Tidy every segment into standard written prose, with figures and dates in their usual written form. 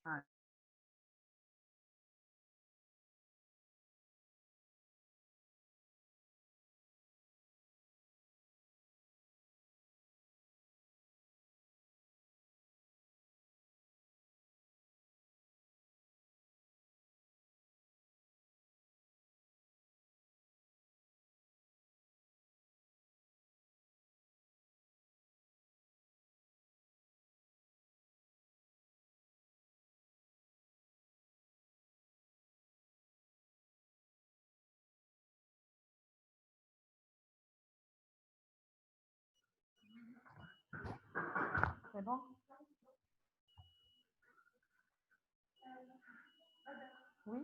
Ah, c'est bon? Oui.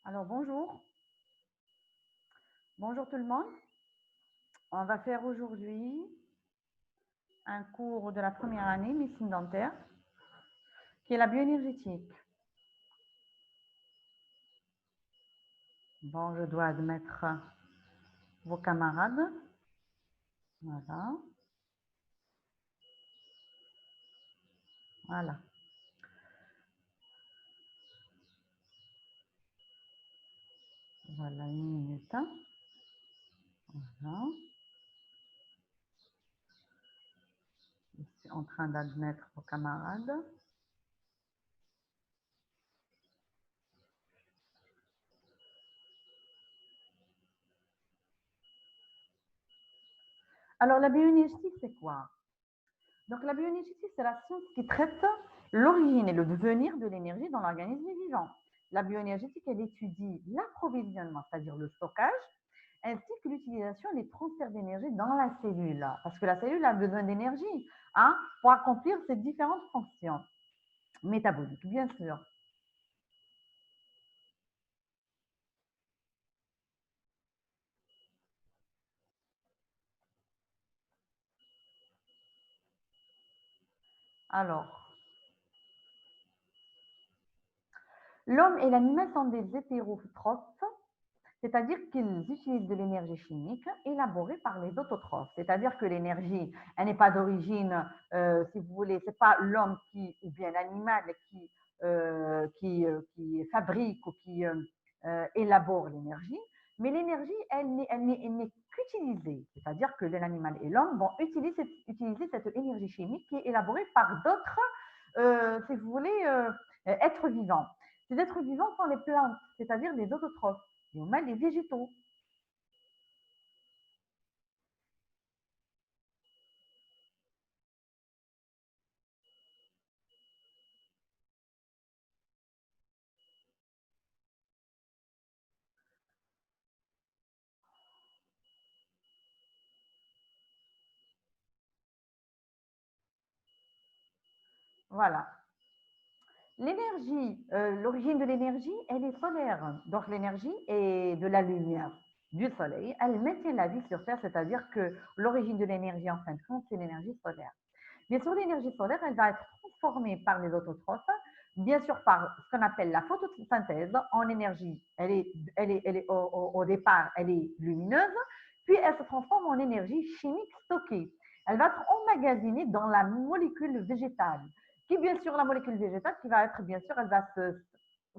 Alors, bonjour. Bonjour tout le monde. On va faire aujourd'hui un cours de la première année, médecine dentaire, qui est la bioénergétique. Bon, je dois admettre vos camarades. Voilà. Voilà. Voilà, une minute. Voilà. Je suis en train d'admettre vos camarades. Alors, la bioénergétique, c'est quoi? Donc, la bioénergétique, c'est la science qui traite l'origine et le devenir de l'énergie dans l'organisme vivant. La bioénergétique, elle étudie l'approvisionnement, c'est-à-dire le stockage, ainsi que l'utilisation des transferts d'énergie dans la cellule. Parce que la cellule a besoin d'énergie pour accomplir ses différentes fonctions métaboliques, bien sûr. Alors, l'homme et l'animal sont des hétérotrophes, c'est-à-dire qu'ils utilisent de l'énergie chimique élaborée par les autotrophes. C'est-à-dire que l'énergie, elle n'est pas d'origine, si vous voulez, c'est pas l'homme qui, ou bien l'animal qui fabrique ou qui élabore l'énergie, mais l'énergie, elle n'est qu'utilisée. C'est-à-dire que l'animal et l'homme vont utiliser cette énergie chimique qui est élaborée par d'autres, si vous voulez, êtres vivants. Ces êtres vivants sont les plantes, c'est-à-dire les autotrophes, et on met les végétaux. Voilà. L'énergie, l'origine de l'énergie, elle est solaire. Donc l'énergie est de la lumière du soleil. Elle maintient la vie sur Terre, c'est-à-dire que l'origine de l'énergie, en fin de compte, c'est l'énergie solaire. Bien sûr, l'énergie solaire, elle va être transformée par les autotrophes, bien sûr par ce qu'on appelle la photosynthèse en énergie. Au départ, elle est lumineuse, puis elle se transforme en énergie chimique stockée. Elle va être emmagasinée dans la molécule végétale, qui bien sûr, la molécule végétale, qui va être, bien sûr, elle va se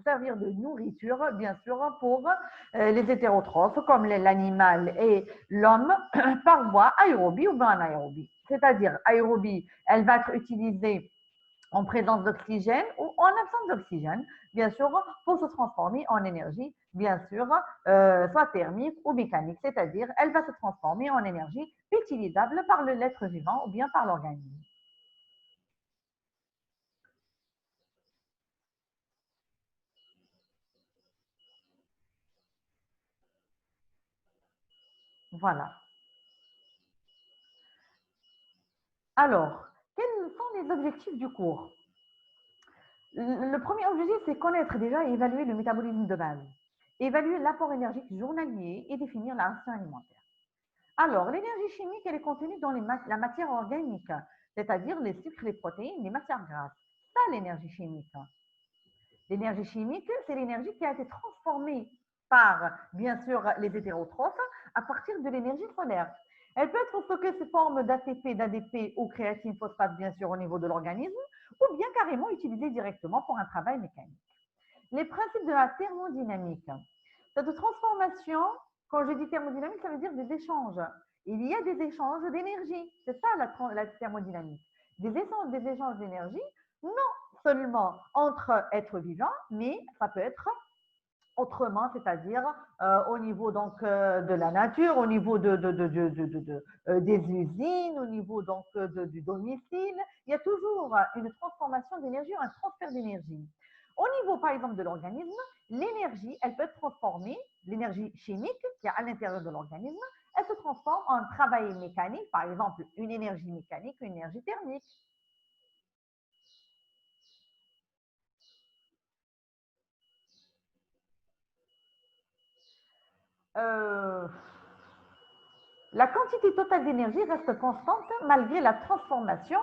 servir de nourriture, bien sûr, pour les hétérotrophes, comme l'animal et l'homme, par voie aérobie ou bien anaérobie. C'est-à-dire, aérobie, elle va être utilisée en présence d'oxygène ou en absence d'oxygène, bien sûr, pour se transformer en énergie, bien sûr, soit thermique ou mécanique, c'est-à-dire elle va se transformer en énergie utilisable par l'être vivant ou bien par l'organisme. Voilà. Alors, quels sont les objectifs du cours? Le premier objectif, c'est connaître déjà et évaluer le métabolisme de base, évaluer l'apport énergique journalier et définir la ration alimentaire. Alors, l'énergie chimique, elle est contenue dans la matière organique, c'est-à-dire les sucres, les protéines, les matières grasses. Ça, l'énergie chimique. L'énergie chimique, c'est l'énergie qui a été transformée par, bien sûr, les hétérotrophes à partir de l'énergie solaire. Elle peut être stockée sous forme d'ATP, d'ADP ou créatine phosphate, bien sûr, au niveau de l'organisme, ou bien carrément utilisée directement pour un travail mécanique. Les principes de la thermodynamique. Cette transformation, quand je dis thermodynamique, ça veut dire des échanges. Il y a des échanges d'énergie. C'est ça la thermodynamique. Des échanges d'énergie, non seulement entre êtres vivants, mais ça peut être autrement, c'est-à-dire au niveau donc de la nature, au niveau des usines, au niveau donc du domicile. Il y a toujours une transformation d'énergie, un transfert d'énergie. Au niveau, par exemple, de l'organisme, l'énergie, elle peut être transformée, l'énergie chimique qui est à l'intérieur de l'organisme, elle se transforme en travail mécanique, par exemple, une énergie mécanique, une énergie thermique. Euh, La quantité totale d'énergie reste constante malgré la transformation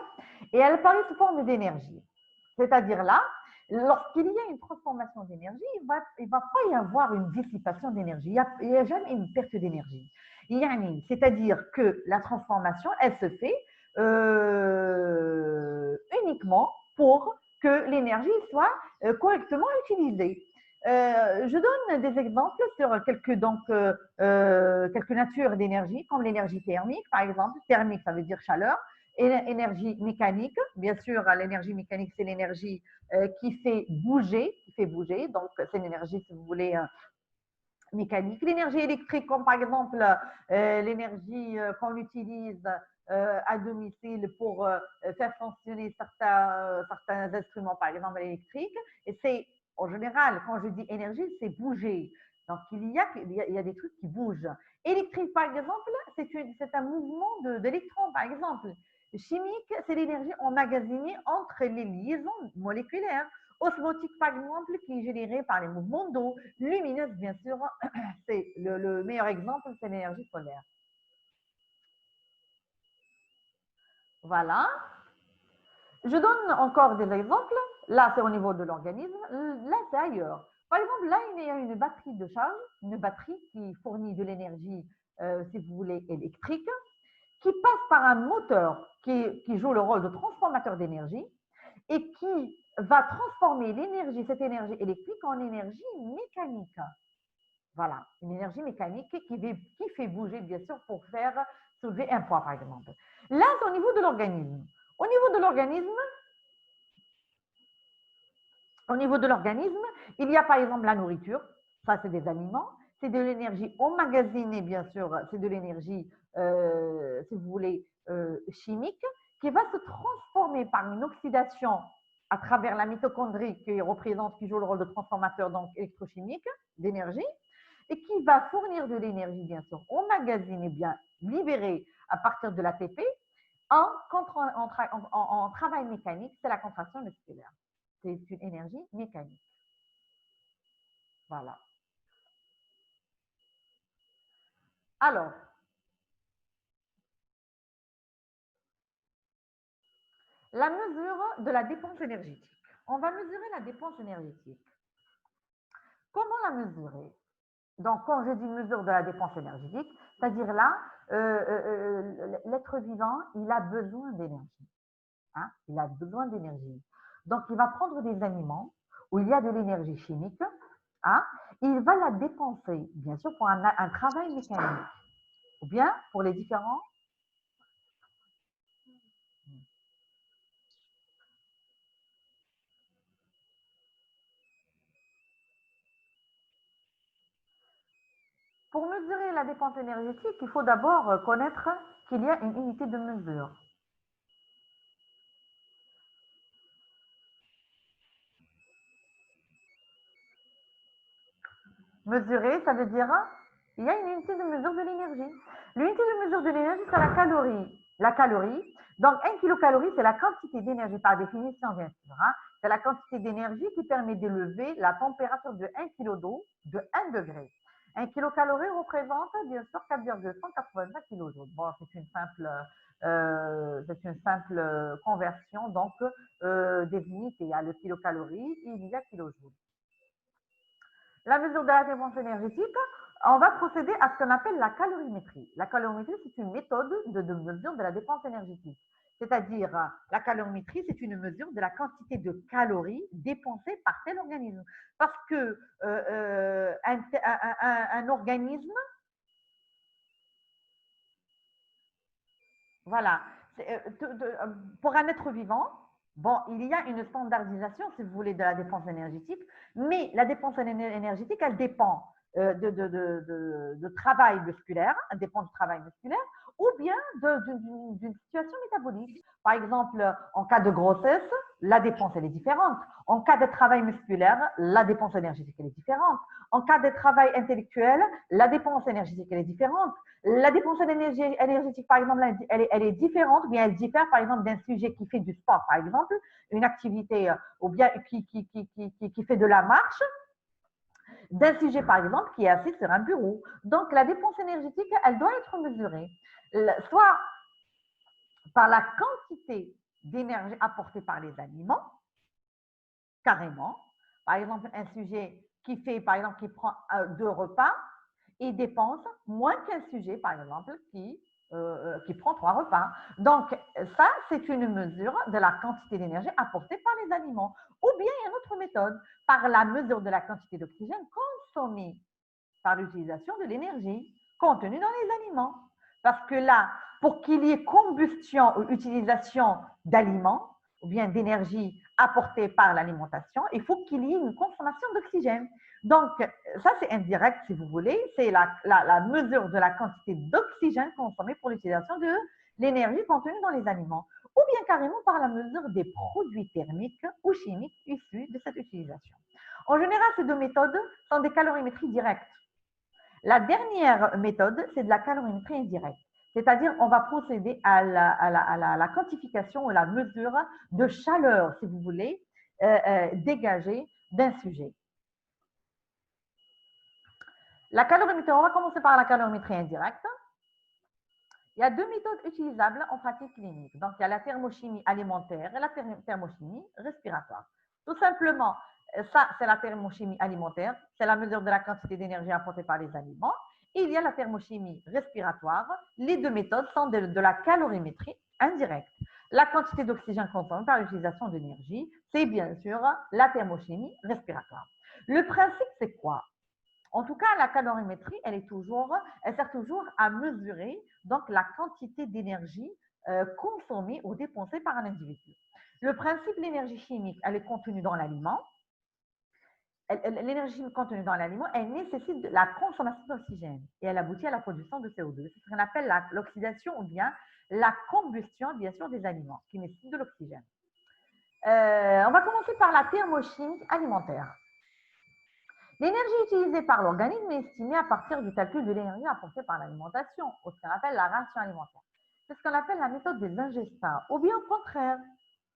et elle apparaît sous forme d'énergie. C'est-à-dire là, lorsqu'il y a une transformation d'énergie, il ne va pas y avoir une dissipation d'énergie, il n'y a jamais une perte d'énergie. C'est-à-dire que la transformation, elle se fait uniquement pour que l'énergie soit correctement utilisée. Je donne des exemples sur quelques natures d'énergie, comme l'énergie thermique, par exemple. Thermique, ça veut dire chaleur. Et l'énergie mécanique, bien sûr, l'énergie mécanique, c'est l'énergie qui fait bouger, Donc, c'est l'énergie, si vous voulez, mécanique. L'énergie électrique, comme par exemple l'énergie qu'on utilise à domicile pour faire fonctionner certains instruments, par exemple électriques. Et c'est, en général, quand je dis énergie, c'est bouger. Donc, il y a des trucs qui bougent. Électrique, par exemple, c'est un mouvement d'électrons, par exemple. Chimique, c'est l'énergie emmagasinée entre les liaisons moléculaires. Osmotique, par exemple, qui est générée par les mouvements d'eau. Lumineuse, bien sûr, c'est le meilleur exemple, c'est l'énergie solaire. Voilà. Je donne encore des exemples. Là, c'est au niveau de l'organisme. Là, c'est ailleurs. Par exemple, là, il y a une batterie de charge, une batterie qui fournit de l'énergie, si vous voulez, électrique, qui passe par un moteur qui joue le rôle de transformateur d'énergie et qui va transformer cette énergie électrique en énergie mécanique. Voilà, une énergie mécanique qui fait bouger, bien sûr, pour faire soulever un poids, par exemple. Là, c'est au niveau de l'organisme. Au niveau de l'organisme, au niveau de l'organisme, il y a par exemple la nourriture, ça c'est des aliments, c'est de l'énergie emmagasinée, bien sûr, c'est de l'énergie, si vous voulez, chimique, qui va se transformer par une oxydation à travers la mitochondrie qui joue le rôle de transformateur donc électrochimique d'énergie, et qui va fournir de l'énergie, bien sûr, emmagasinée, bien libérée à partir de l'ATP en travail mécanique, c'est la contraction musculaire. C'est une énergie mécanique. Voilà. Alors, la mesure de la dépense énergétique. On va mesurer la dépense énergétique. Comment la mesurer? Donc, quand je dis mesure de la dépense énergétique, c'est-à-dire là, l'être vivant, il a besoin d'énergie. Hein? Il a besoin d'énergie. Donc, il va prendre des aliments où il y a de l'énergie chimique. Hein? Il va la dépenser, bien sûr, pour un travail mécanique. Ou bien pour les différents. Pour mesurer la dépense énergétique, il faut d'abord connaître qu'il y a une unité de mesure. Mesurer, ça veut dire il y a une unité de mesure de l'énergie. L'unité de mesure de l'énergie, c'est la calorie. La calorie, donc 1 kilocalorie, c'est la quantité d'énergie par définition, bien sûr. Hein. C'est la quantité d'énergie qui permet d'élever la température de 1 kg d'eau de 1 degré. Un kilocalorie représente bien sûr 4,185 kilojoules. Bon, c'est une simple conversion donc des unités. Il y a le kilocalorie et il y a kilojoules. La mesure de la dépense énergétique, on va procéder à ce qu'on appelle la calorimétrie. La calorimétrie, c'est une méthode de mesure de la dépense énergétique. C'est-à-dire, la calorimétrie, c'est une mesure de la quantité de calories dépensées par tel organisme. Parce que un organisme, voilà, pour un être vivant, bon, il y a une standardisation, si vous voulez, de la dépense énergétique, mais la dépense énergétique, elle dépend de travail musculaire, elle dépend du travail musculaire, ou bien d'une situation métabolique. Par exemple, en cas de grossesse, la dépense, elle est différente. En cas de travail musculaire, la dépense énergétique, elle est différente. En cas de travail intellectuel, la dépense énergétique, elle est différente. La dépense énergétique, par exemple, elle est différente, bien elle diffère, par exemple, d'un sujet qui fait du sport, par exemple, une activité, ou bien qui fait de la marche, d'un sujet, par exemple, qui est assis sur un bureau. Donc, la dépense énergétique, elle doit être mesurée, soit par la quantité d'énergie apportée par les aliments, carrément. Par exemple, un sujet qui fait, par exemple, qui prend 2 repas, et dépense moins qu'un sujet, par exemple, qui prend 3 repas. Donc, ça, c'est une mesure de la quantité d'énergie apportée par les aliments. Ou bien, il y a une autre méthode, par la mesure de la quantité d'oxygène consommée par l'utilisation de l'énergie contenue dans les aliments. Parce que là, pour qu'il y ait combustion ou utilisation d'aliments, ou bien d'énergie apportée par l'alimentation, il faut qu'il y ait une consommation d'oxygène. Donc, ça, c'est indirect, si vous voulez. C'est la mesure de la quantité d'oxygène consommée pour l'utilisation de l'énergie contenue dans les aliments. Ou bien carrément par la mesure des produits thermiques ou chimiques issus de cette utilisation. En général, ces 2 méthodes sont des calorimétries directes. La dernière méthode, c'est de la calorimétrie indirecte. C'est-à-dire, on va procéder à la quantification ou la mesure de chaleur, si vous voulez, dégagée d'un sujet. La calorimétrie, on va commencer par la calorimétrie indirecte. Il y a 2 méthodes utilisables en pratique clinique. Donc, il y a la thermochimie alimentaire et la thermochimie respiratoire. Tout simplement, ça, c'est la thermochimie alimentaire, c'est la mesure de la quantité d'énergie apportée par les aliments. Et il y a la thermochimie respiratoire. Les 2 méthodes sont de la calorimétrie indirecte. La quantité d'oxygène consommée par l'utilisation d'énergie, c'est bien sûr la thermochimie respiratoire. Le principe, c'est quoi? En tout cas, la calorimétrie, elle sert toujours à mesurer donc la quantité d'énergie consommée ou dépensée par un individu. Le principe de l'énergie chimique, elle est contenue dans l'aliment. L'énergie contenue dans l'aliment, elle nécessite de la consommation d'oxygène et elle aboutit à la production de CO2. C'est ce qu'on appelle l'oxydation ou bien la combustion, bien sûr, des aliments qui nécessitent de l'oxygène. On va commencer par la thermochimie alimentaire. L'énergie utilisée par l'organisme est estimée à partir du calcul de l'énergie apportée par l'alimentation, ou ce qu'on appelle la ration alimentaire. C'est ce qu'on appelle la méthode des ingestats, ou bien au contraire,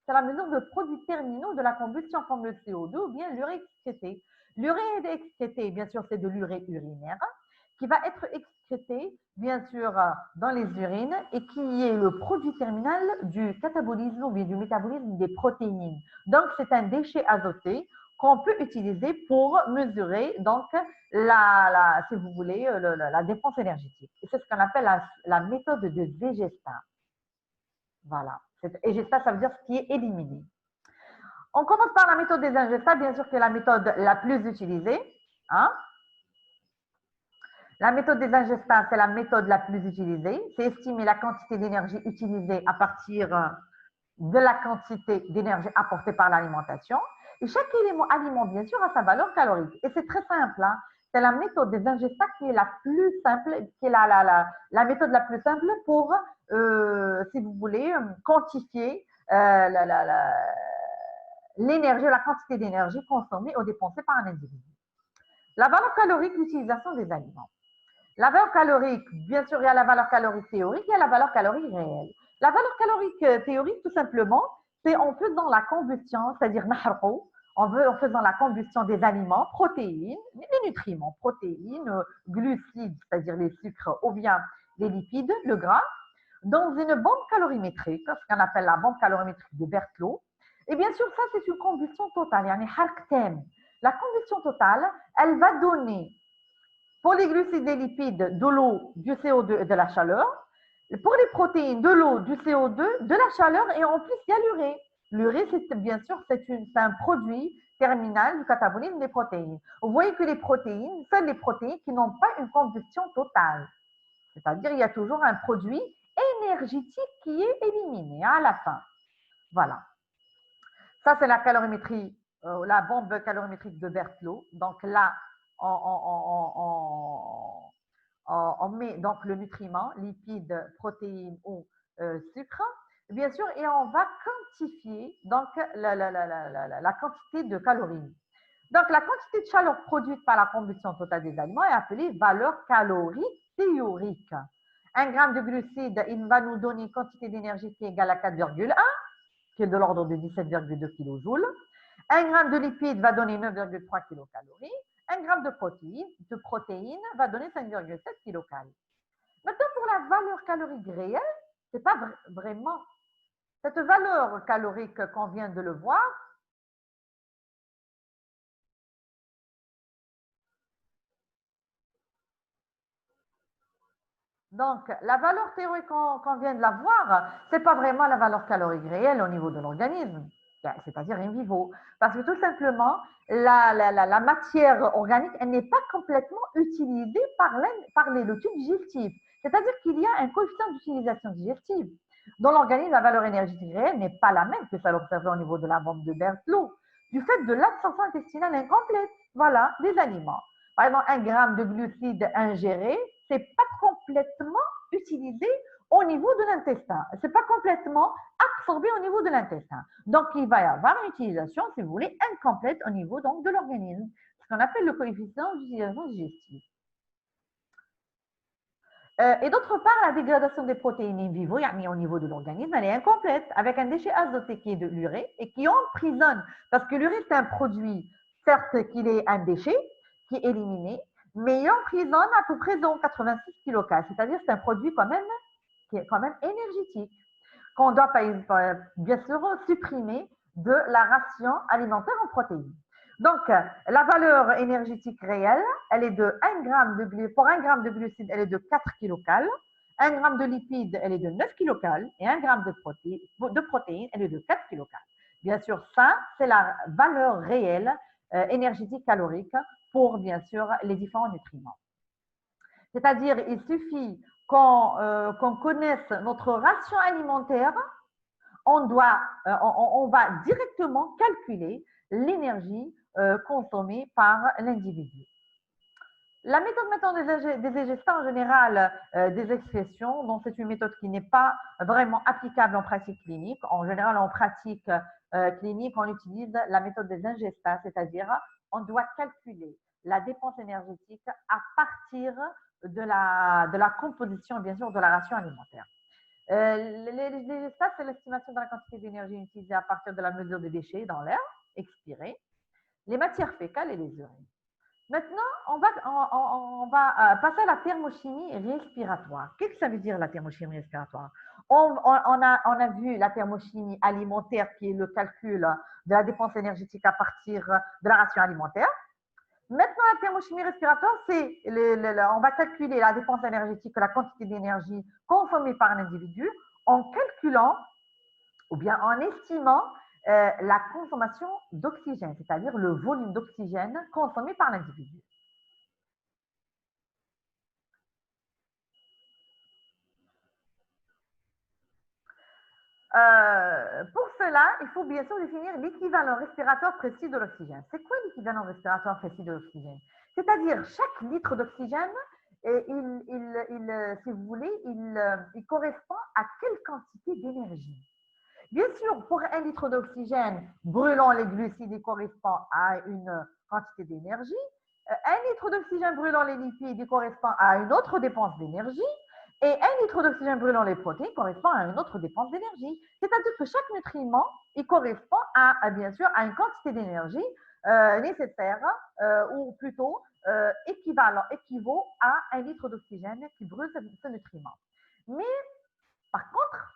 c'est la mesure de produits terminaux de la combustion comme le CO2 ou bien l'urée excrétée. L'urée excrétée, bien sûr, c'est de l'urée urinaire qui va être excrétée, bien sûr, dans les urines et qui est le produit terminal du catabolisme ou bien du métabolisme des protéines. Donc, c'est un déchet azoté qu'on peut utiliser pour mesurer donc si vous voulez, la dépense énergétique. Et c'est ce qu'on appelle la méthode de Végesta. Voilà. Végesta, ça veut dire ce qui est éliminé. On commence par la méthode des ingestats, bien sûr que la méthode la plus utilisée. Hein? La méthode des ingestats, c'est la méthode la plus utilisée. C'est estimer la quantité d'énergie utilisée à partir de la quantité d'énergie apportée par l'alimentation. Et chaque aliment, bien sûr, a sa valeur calorique. Et c'est très simple. Hein? C'est la méthode des ingestats qui est la plus simple, qui est la méthode la plus simple pour, si vous voulez, quantifier l'énergie, la quantité d'énergie consommée ou dépensée par un individu. La valeur calorique, l'utilisation des aliments. La valeur calorique, bien sûr, il y a la valeur calorique théorique, il y a la valeur calorique réelle. La valeur calorique théorique, tout simplement, c'est en faisant la combustion, c'est-à-dire en faisant la combustion des aliments, protéines, les nutriments, protéines, glucides, c'est-à-dire les sucres, ou bien les lipides, le gras, dans une bombe calorimétrique, ce qu'on appelle la bombe calorimétrique de Berthelot. Et bien sûr, ça, c'est une combustion totale. La combustion totale, elle va donner, pour les glucides et lipides, de l'eau, du CO2 et de la chaleur. Pour les protéines, de l'eau, du CO2, de la chaleur, et en plus, il y a l'urée. L'urée, c'est bien sûr, c'est un produit terminal du catabolisme des protéines. Vous voyez que les protéines, seules les protéines qui n'ont pas une combustion totale. C'est-à-dire, il y a toujours un produit énergétique qui est éliminé à la fin. Voilà. Ça, c'est la calorimétrie, la bombe calorimétrique de Berthelot. Donc là, on met donc le nutriment, lipides, protéines ou sucre, bien sûr, et on va quantifier donc la quantité de calories. Donc, la quantité de chaleur produite par la combustion totale des aliments est appelée valeur calorique théorique. 1 gramme de glucides, il va nous donner une quantité d'énergie qui est égale à 4,1, qui est de l'ordre de 17,2 kJ. 1 gramme de lipides va donner 9,3 kilocalories. 1 gramme de protéines va donner 5,7 kilocalories. Maintenant, pour la valeur calorique réelle, ce n'est pas vraiment cette valeur calorique qu'on vient de le voir. Donc, la valeur théorique qu'on vient de la voir, ce n'est pas vraiment la valeur calorique réelle au niveau de l'organisme, c'est-à-dire in vivo. Parce que tout simplement, la matière organique, elle n'est pas complètement utilisée par le tube digestif. C'est-à-dire qu'il y a un coefficient d'utilisation digestive. Dans l'organisme, la valeur énergétique réelle n'est pas la même que celle observée au niveau de la bombe de Berthelot, du fait de l'absorption intestinale incomplète, voilà, des aliments. Par exemple, 1 gramme de glucides ingérés, ce n'est pas complètement utilisé au niveau de l'intestin. Ce n'est pas complètement absorbé au niveau de l'intestin. Donc, il va y avoir une utilisation, si vous voulez, incomplète au niveau donc, de l'organisme, ce qu'on appelle le coefficient d'utilisation digestive. Et d'autre part, la dégradation des protéines in vivo, au niveau de l'organisme, elle est incomplète, avec un déchet azoté qui est de l'urée et qui emprisonne, parce que l'urée, c'est un produit, certes qu'il est un déchet, qui est éliminé, mais il emprisonne à peu près 86 kilocalories, c'est-à-dire que c'est un produit quand même qui est quand même énergétique, qu'on doit bien sûr supprimer de la ration alimentaire en protéines. Donc, la valeur énergétique réelle, elle est de 1 gramme de glucides, pour 1 gramme de glucides, elle est de 4 kilocalories, 1 gramme de lipides, elle est de 9 kilocalories, et 1 gramme de protéines, elle est de 4 kilocalories. Bien sûr, ça, c'est la valeur réelle énergétique calorique pour, bien sûr, les différents nutriments. C'est-à-dire, il suffit qu'on connaisse notre ration alimentaire, on va directement calculer l'énergie consommée par l'individu. La méthode maintenant des égestats, en général, des excrétions, donc c'est une méthode qui n'est pas vraiment applicable en pratique clinique. En général, en pratique clinique, on utilise la méthode des ingestats, c'est-à-dire on doit calculer la dépense énergétique à partir de la composition, bien sûr, de la ration alimentaire. Les gestats, c'est l'estimation de la quantité d'énergie utilisée à partir de la mesure des déchets dans l'air expiré, les matières fécales et les urines. Maintenant, on va passer à la thermochimie respiratoire. Qu'est-ce que ça veut dire la thermochimie respiratoire? On a vu la thermochimie alimentaire qui est le calcul de la dépense énergétique à partir de la ration alimentaire. Maintenant, la thermochimie respiratoire, c'est on va calculer la dépense énergétique, la quantité d'énergie consommée par un individu en calculant ou bien en estimant la consommation d'oxygène, c'est-à-dire le volume d'oxygène consommé par l'individu. Pour cela, il faut bien sûr définir l'équivalent respiratoire précis de l'oxygène. C'est quoi l'équivalent respiratoire précis de l'oxygène? C'est-à-dire chaque litre d'oxygène, si vous voulez, il correspond à quelle quantité d'énergie? Bien sûr, pour 1 litre d'oxygène, brûlant les glucides, il correspond à une quantité d'énergie. 1 litre d'oxygène brûlant les lipides, il correspond à une autre dépense d'énergie. Et 1 litre d'oxygène brûlant les protéines correspond à une autre dépense d'énergie. C'est-à-dire que chaque nutriment, il correspond bien sûr, à une quantité d'énergie nécessaire, ou plutôt équivaut à 1 litre d'oxygène qui brûle ce nutriment. Mais par contre,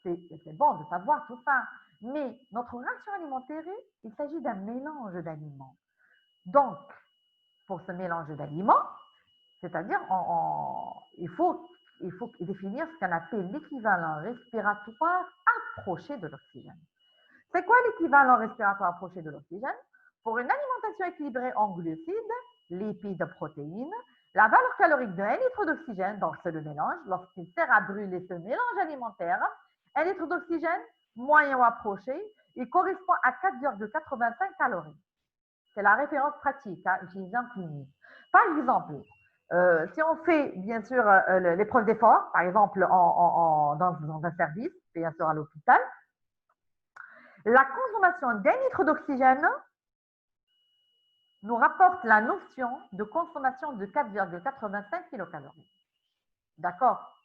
c'est bon de savoir tout ça, mais notre ration alimentaire, il s'agit d'un mélange d'aliments. Donc, pour ce mélange d'aliments, c'est-à-dire il faut définir ce qu'on appelle l'équivalent respiratoire approché de l'oxygène. C'est quoi l'équivalent respiratoire approché de l'oxygène? Pour une alimentation équilibrée en glucides, lipides, protéines, la valeur calorique de 1 litre d'oxygène, donc c'est le mélange, lorsqu'il sert à brûler ce mélange alimentaire, 1 litre d'oxygène, moyen ou approché, il correspond à 4,85 calories. C'est la référence pratique utilisée en clinique. Par exemple, si on fait bien sûr l'épreuve d'effort, par exemple dans un service, bien sûr à l'hôpital, la consommation d'1 litre d'oxygène nous rapporte la notion de consommation de 4,85 kilocalories. D'accord?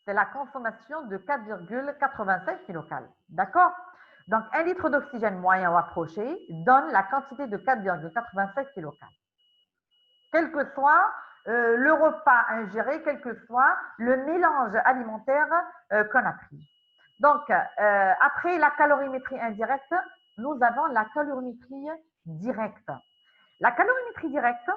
C'est la consommation de 4,85 kilocalories. D'accord? Donc, 1 litre d'oxygène moyen ou approché donne la quantité de 4,85 kilocalories. Quel que soit le repas ingéré, quel que soit le mélange alimentaire qu'on a pris. Donc, après la calorimétrie indirecte, nous avons la calorimétrie directe. La calorimétrie directe,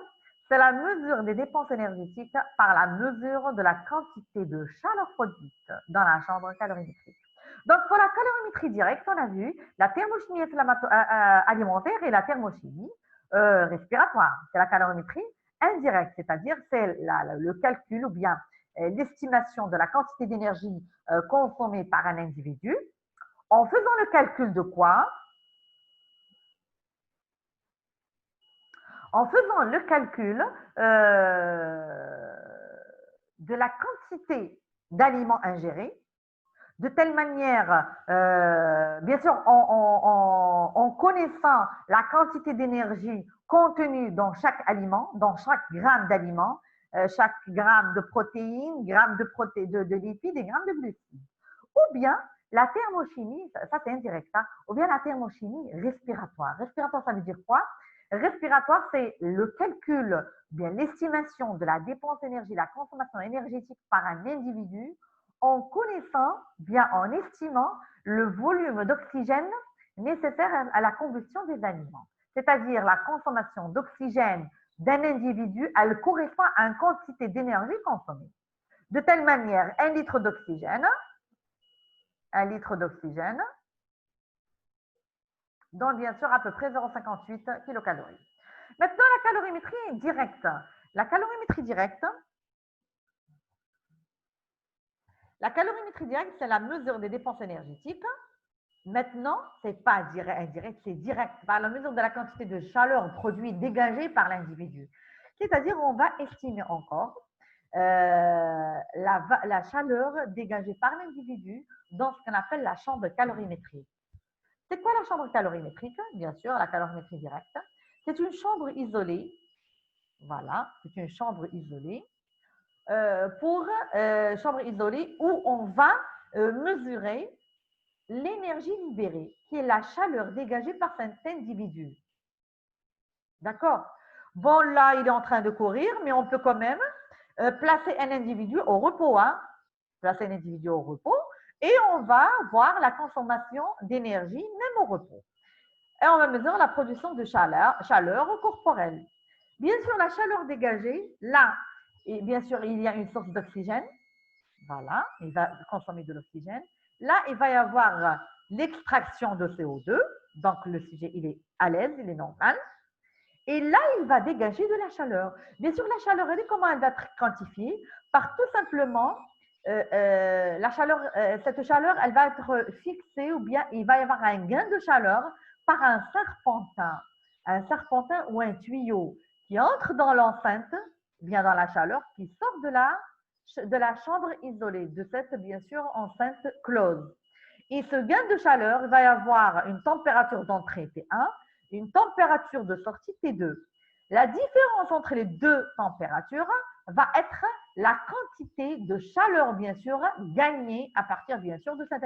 c'est la mesure des dépenses énergétiques par la mesure de la quantité de chaleur produite dans la chambre calorimétrique. Donc, pour la calorimétrie directe, on a vu la thermochimie alimentaire et la thermochimie respiratoire. C'est la calorimétrie indirecte, c'est-à-dire c'est le calcul ou bien l'estimation de la quantité d'énergie consommée par un individu en faisant le calcul de quoi? En faisant le calcul de la quantité d'aliments ingérés, de telle manière, bien sûr, en connaissant la quantité d'énergie contenue dans chaque aliment, dans chaque gramme d'aliment, chaque gramme de protéines, gramme de lipides et gramme de glucides. Ou bien la thermochimie, ça c'est indirect, hein, ou bien la thermochimie respiratoire. Respiratoire, ça veut dire quoi? Respiratoire, c'est le calcul, bien l'estimation de la dépense d'énergie, la consommation énergétique par un individu en connaissant, bien en estimant le volume d'oxygène nécessaire à la combustion des aliments. C'est-à-dire la consommation d'oxygène d'un individu, elle correspond à une quantité d'énergie consommée. De telle manière, 1 litre d'oxygène donne bien sûr à peu près 0,58 kilocalories. Maintenant, la calorimétrie directe. La calorimétrie directe, c'est la mesure des dépenses énergétiques. Maintenant, ce n'est pas indirect, c'est direct, par la mesure de la quantité de chaleur produite, dégagée par l'individu. C'est-à-dire, on va estimer encore la chaleur dégagée par l'individu dans ce qu'on appelle la chambre calorimétrique. C'est quoi la chambre calorimétrique? Bien sûr, la calorimétrie directe. C'est une chambre isolée. Voilà, c'est une chambre isolée. Chambre isolée où on va mesurer l'énergie libérée, qui est la chaleur dégagée par cet individu. D'accord? Bon, là, il est en train de courir, mais on peut quand même placer un individu au repos. Hein? Placer un individu au repos et on va voir la consommation d'énergie même au repos. Et on va mesurer la production de chaleur corporelle. Bien sûr, la chaleur dégagée, là, et bien sûr, il y a une source d'oxygène. Voilà, il va consommer de l'oxygène. Là, il va y avoir l'extraction de CO2. Donc, le sujet, il est à l'aise, il est normal. Et là, il va dégager de la chaleur. Bien sûr, la chaleur, comment elle va être quantifiée? Par tout simplement, cette chaleur, elle va être fixée ou bien il va y avoir un gain de chaleur par un serpentin ou un tuyau qui entre dans l'enceinte, vient dans la chaleur, qui sort de la chambre isolée, de cette, bien sûr, enceinte close. Et ce gain de chaleur, il va y avoir une température d'entrée T1, une température de sortie T2. La différence entre les deux températures va être la quantité de chaleur, bien sûr, gagnée à partir, bien sûr, de cet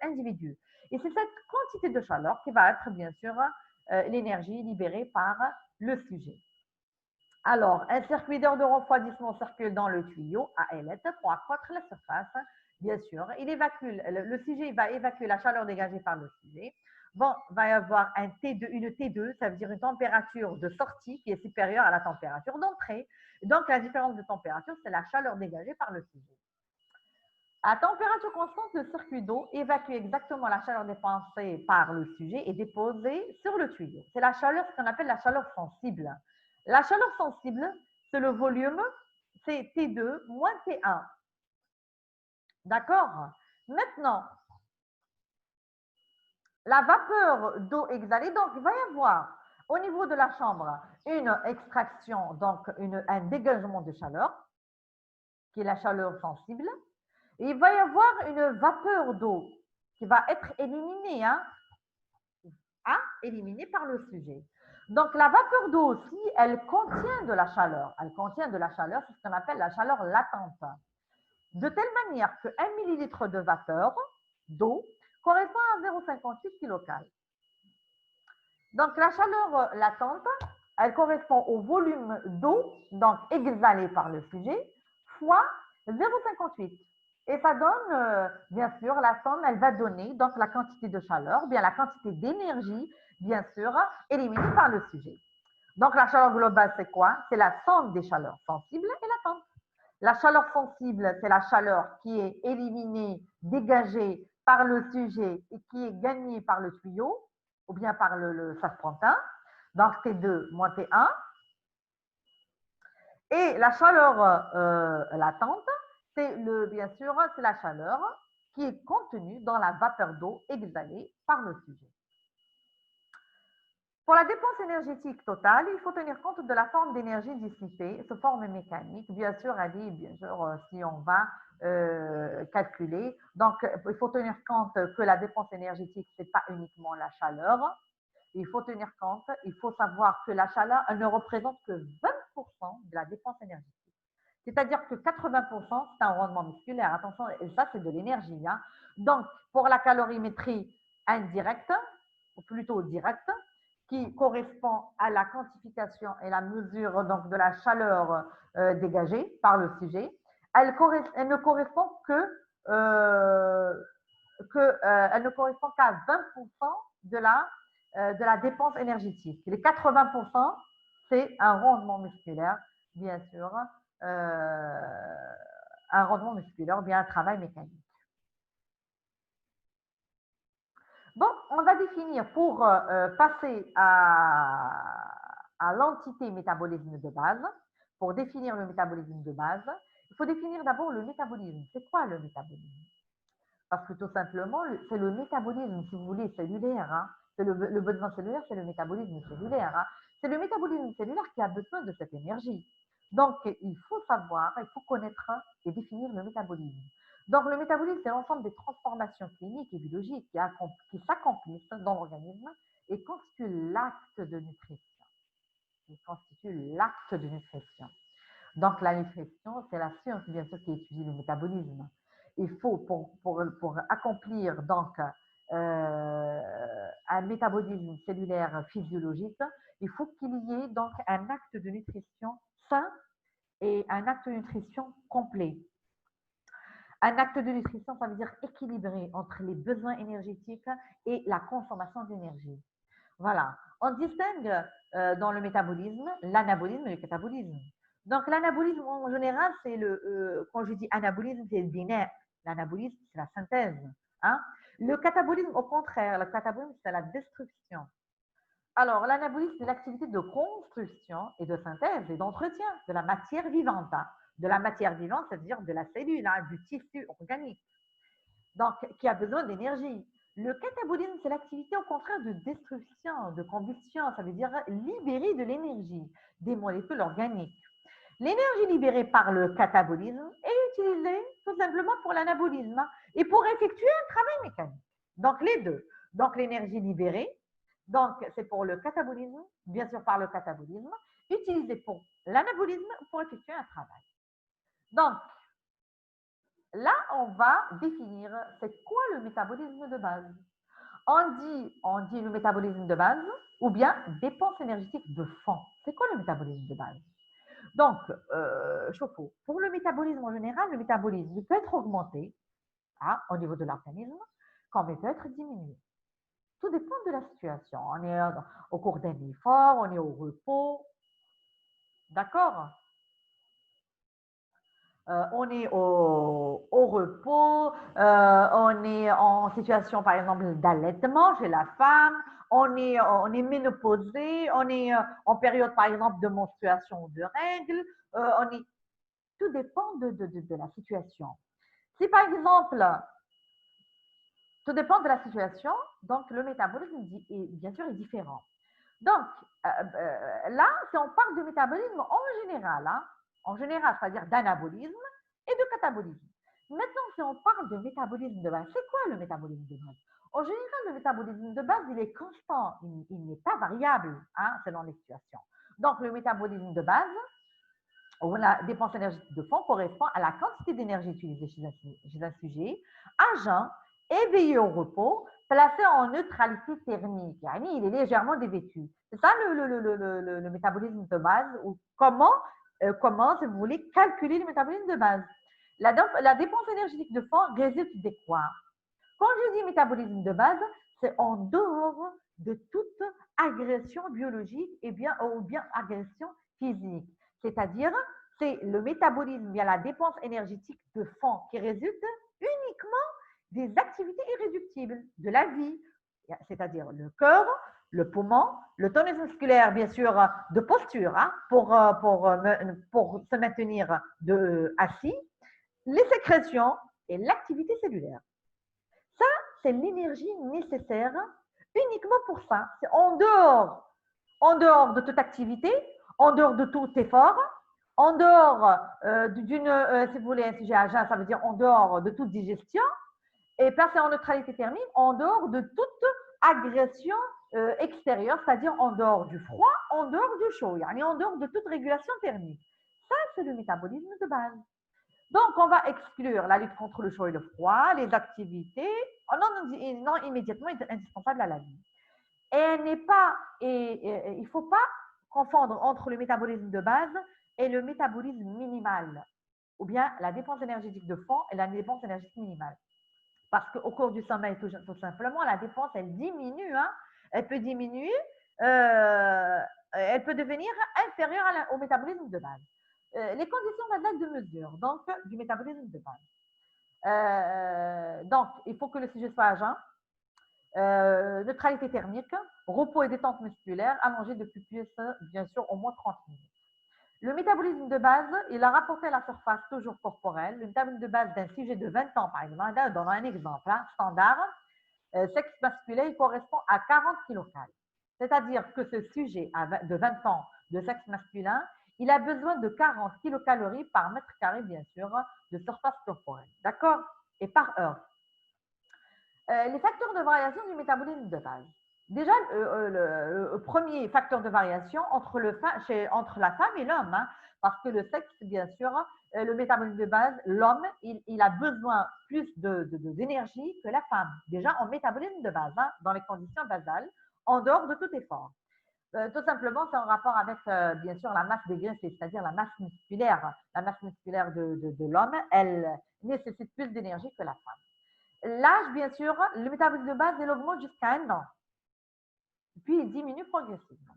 individu. Et c'est cette quantité de chaleur qui va être, bien sûr, l'énergie libérée par le sujet. Alors, un circuit d'air de refroidissement circule dans le tuyau à ailette pour accroître la surface. Bien sûr, le sujet va évacuer la chaleur dégagée par le sujet. Bon, il va y avoir une T2, ça veut dire une température de sortie qui est supérieure à la température d'entrée. Donc, la différence de température, c'est la chaleur dégagée par le sujet. À température constante, le circuit d'eau évacue exactement la chaleur dépensée par le sujet et déposée sur le tuyau. C'est la chaleur, ce qu'on appelle la chaleur sensible. La chaleur sensible, c'est le volume, c'est T2 moins T1. D'accord? Maintenant, la vapeur d'eau exhalée, donc il va y avoir au niveau de la chambre une extraction, donc un dégagement de chaleur, qui est la chaleur sensible. Et il va y avoir une vapeur d'eau qui va être éliminée, éliminée par le sujet. Donc, la vapeur d'eau aussi, elle contient de la chaleur. Elle contient de la chaleur, c'est ce qu'on appelle la chaleur latente. De telle manière que 1 millilitre de vapeur d'eau correspond à 0,58 kcal. Donc, la chaleur latente, elle correspond au volume d'eau, donc exhalé par le sujet, fois 0,58. Et ça donne, bien sûr, la somme, elle va donner donc la quantité de chaleur, bien la quantité d'énergie, bien sûr, éliminée par le sujet. Donc, la chaleur globale, c'est quoi? C'est la somme des chaleurs sensibles et latentes. La chaleur sensible, c'est la chaleur qui est éliminée, dégagée par le sujet et qui est gagnée par le tuyau ou bien par le serpentin. Donc, T2 moins T1. Et la chaleur latente, bien sûr, c'est la chaleur qui est contenue dans la vapeur d'eau exhalée par le sujet. Pour la dépense énergétique totale, il faut tenir compte de la forme d'énergie dissipée sous forme mécanique. Bien sûr, Ali, bien sûr, si on va calculer. Donc, il faut tenir compte que la dépense énergétique, ce n'est pas uniquement la chaleur. Il faut tenir compte, il faut savoir que la chaleur, elle ne représente que 20% de la dépense énergétique. C'est-à-dire que 80%, c'est un rendement musculaire. Attention, et ça, c'est de l'énergie. Donc, pour la calorimétrie indirecte, ou plutôt directe, qui correspond à la quantification et la mesure donc, de la chaleur dégagée par le sujet, elle ne correspond elle ne correspond qu'à 20% de la dépense énergétique. Les 80%, c'est un rendement musculaire, bien sûr, un rendement musculaire, bien un travail mécanique. Bon, on va définir pour passer à l'entité métabolisme de base. Pour définir le métabolisme de base, il faut définir d'abord le métabolisme. C'est quoi le métabolisme? Parce que tout simplement, c'est le métabolisme, si vous voulez, cellulaire. C'est le besoin cellulaire, c'est le métabolisme cellulaire. C'est le métabolisme cellulaire qui a besoin de cette énergie. Donc, il faut savoir, il faut connaître et définir le métabolisme. Donc, le métabolisme, c'est l'ensemble des transformations cliniques et biologiques qui s'accomplissent dans l'organisme et constituent l'acte de nutrition. Donc, la nutrition, c'est la science, bien sûr, qui étudie le métabolisme. Il faut, pour accomplir donc un métabolisme cellulaire physiologique, il faut qu'il y ait donc un acte de nutrition sain et un acte de nutrition complet. Un acte de nutrition, ça veut dire équilibré entre les besoins énergétiques et la consommation d'énergie. Voilà. On distingue dans le métabolisme l'anabolisme et le catabolisme. Donc, l'anabolisme, en général, c'est quand je dis anabolisme, c'est le binaire. L'anabolisme, c'est la synthèse. Le catabolisme, au contraire, le catabolisme, c'est la destruction. Alors, l'anabolisme, c'est l'activité de construction et de synthèse et d'entretien de la matière vivante. De la matière vivante, c'est-à-dire de la cellule, du tissu organique, donc qui a besoin d'énergie. Le catabolisme, c'est l'activité au contraire de destruction, de combustion, ça veut dire libérer de l'énergie des molécules organiques. L'énergie libérée par le catabolisme est utilisée tout simplement pour l'anabolisme et pour effectuer un travail mécanique. Donc les deux. Donc l'énergie libérée, donc c'est pour le catabolisme, bien sûr par le catabolisme, utilisée pour l'anabolisme pour effectuer un travail. Donc, là, on va définir c'est quoi le métabolisme de base. On dit le métabolisme de base ou bien dépense énergétique de fond. C'est quoi le métabolisme de base? Donc, chauffe-eau. Pour le métabolisme en général, le métabolisme peut être augmenté au niveau de l'organisme, comme il peut être diminué. Tout dépend de la situation. On est au cours d'un effort, on est au repos, d'accord? On est au repos, on est en situation, par exemple, d'allaitement chez la femme, on est ménopausé, on est en période, par exemple, de menstruation ou de règles, tout dépend de la situation. Si, par exemple, tout dépend de la situation, donc le métabolisme bien sûr est différent. Donc, là, si on parle de métabolisme en général, c'est-à-dire d'anabolisme et de catabolisme. Maintenant, si on parle de métabolisme de base, c'est quoi le métabolisme de base? En général, le métabolisme de base, il est constant, il n'est pas variable selon les situations. Donc, le métabolisme de base, ou la dépense énergétique de fond, correspond à la quantité d'énergie utilisée chez un sujet à jeun, éveillé au repos, placé en neutralité thermique. Il est légèrement dévêtu. C'est ça le métabolisme de base, ou comment, si vous voulez, calculer le métabolisme de base. La dépense énergétique de fond résulte de quoi? Quand je dis métabolisme de base, c'est en dehors de toute agression biologique ou bien agression physique. C'est-à-dire, c'est le métabolisme via la dépense énergétique de fond qui résulte uniquement des activités irréductibles de la vie, c'est-à-dire le cœur, le poumon, le tonus musculaire, bien sûr, de posture pour se maintenir assis, les sécrétions et l'activité cellulaire. Ça, c'est l'énergie nécessaire uniquement pour ça. C'est en dehors de toute activité, en dehors de tout effort, en dehors si vous voulez, un sujet à jeun, ça veut dire en dehors de toute digestion, et placé en neutralité thermique, en dehors de toute agression extérieure, c'est-à-dire en dehors du froid, en dehors du chaud, en dehors de toute régulation thermique. Ça, c'est le métabolisme de base. Donc, on va exclure la lutte contre le chaud et le froid, les activités non immédiatement indispensables à la vie. Il ne faut pas confondre entre le métabolisme de base et le métabolisme minimal, ou bien la dépense énergétique de fond et la dépense énergétique minimale. Parce qu'au cours du sommeil, tout simplement, la dépense, elle diminue. Elle peut diminuer, elle peut devenir inférieure au métabolisme de base. Les conditions basales de mesure, donc, du métabolisme de base. Donc, il faut que le sujet soit à jeun, neutralité thermique, repos et détente musculaire, allongé depuis plus, bien sûr, au moins 30 minutes. Le métabolisme de base, il a rapporté à la surface toujours corporelle. Le métabolisme de base d'un sujet de 20 ans, par exemple, donnons un exemple, standard, sexe masculin, il correspond à 40 kilocalories. C'est-à-dire que ce sujet de 20 ans de sexe masculin, il a besoin de 40 kilocalories par mètre carré, bien sûr, de surface corporelle. D'accord? Et par heure. Les facteurs de variation du métabolisme de base. Déjà, le premier facteur de variation entre la femme et l'homme, parce que le sexe, bien sûr, le métabolisme de base, l'homme, il a besoin plus d'énergie que la femme. Déjà, en métabolisme de base, dans les conditions basales, en dehors de tout effort. Tout simplement, c'est en rapport avec, bien sûr, la masse dégraissée, c'est-à-dire la masse musculaire. La masse musculaire de l'homme, elle nécessite plus d'énergie que la femme. L'âge, bien sûr, le métabolisme de base, il augmente jusqu'à 1 an. Puis il diminue progressivement.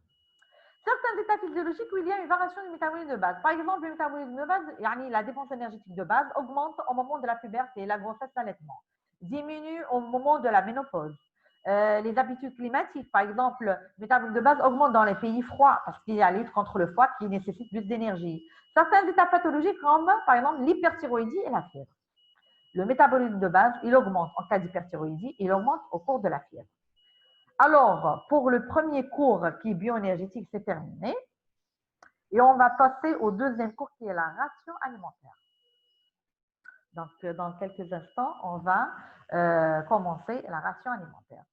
Certains états physiologiques où il y a une variation du métabolisme de base. Par exemple, le métabolisme de base, la dépense énergétique de base augmente au moment de la puberté, la grossesse, l'allaitement. Diminue au moment de la ménopause. Les habitudes climatiques, par exemple, le métabolisme de base augmente dans les pays froids parce qu'il y a la lutte contre le froid qui nécessite plus d'énergie. Certains états pathologiques comme, par exemple, l'hyperthyroïdie et la fièvre. Le métabolisme de base, il augmente en cas d'hyperthyroïdie, il augmente au cours de la fièvre. Alors, pour le premier cours qui est bioénergétique, c'est terminé. Et on va passer au deuxième cours qui est la ration alimentaire. Donc, dans quelques instants, on va commencer la ration alimentaire.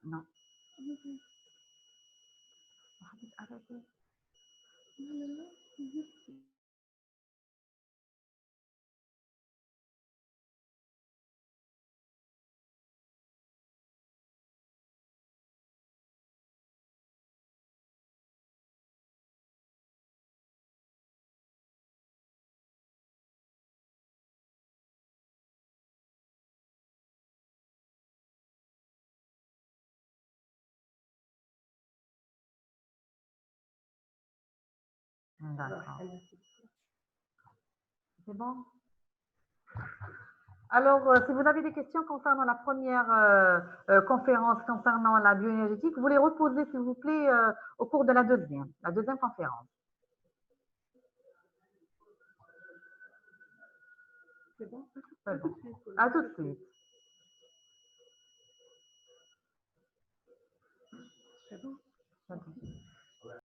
Non. Arrêtez. D'accord. C'est bon? Alors, si vous avez des questions concernant la première conférence concernant la bioénergétique, vous les reposez, s'il vous plaît, au cours de la deuxième conférence. C'est bon? C'est bon. À tout de suite. C'est bon? C'est bon.